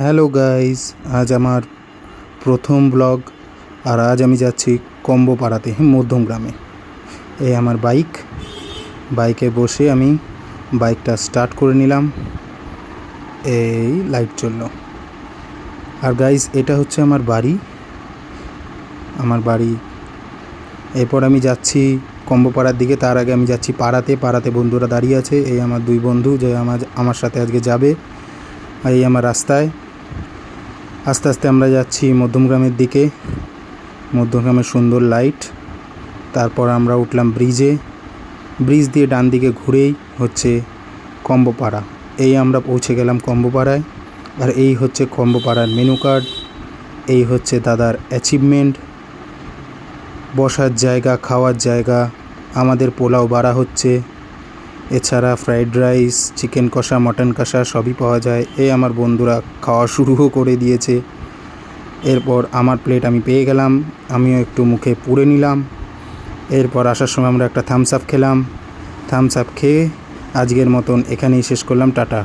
Hello guys, আজ আমার প্রথম ব্লগ। আর আজ আমি যাচ্ছি কম্বো পাড়াতে, মধ্যম গ্রামে। এই আমার বাইকে বসে আমি বাইকটা স্টার্ট করে নিলাম। এই লাইট জ্বলল। আর গাইস, এটা হচ্ছে আমার বাড়ি। এরপর আমি যাচ্ছি কম্বো পাড়ার দিকে। তার আগে আমি যাচ্ছি পাড়াতে বন্ধুরা দাঁড়িয়ে আছে। এই আমার দুই বন্ধু যে আমার সাথে আজকে যাবে। আর এই আমার রাস্তায় আস্তে আস্তে আমরা যাচ্ছি মধ্যমগ্রামের দিকে। মধ্যমগ্রামের সুন্দর লাইট। তারপর আমরা উঠলাম ব্রিজ দিয়ে ডান দিকে ঘুরেই হচ্ছে কম্বো পাড়া। এই আমরা পৌঁছে গেলাম কম্বো পাড়ায়। আর এই হচ্ছে কম্বো পাড়ার মেনু কার্ড। এই হচ্ছে দাদার অ্যাচিভমেন্ট, বসার জায়গা, খাওয়ার জায়গা। আমাদের পোলাও বাড়া হচ্ছে, এছাড়া ফ্রাইড রাইস, চিকেন কষা, মটন কষা সবই পাওয়া যায়। এই আমার বন্ধুরা খাওয়া শুরুও করে দিয়েছে। এরপর আমার প্লেট আমি পেয়ে গেলাম, আমিও একটু মুখে পুড়ে নিলাম। এরপর আসার সময় আমরা একটা থামস আপ খেলাম। থামস আপ খেয়ে আজকের মতন এখানেই শেষ করলাম। টাটা।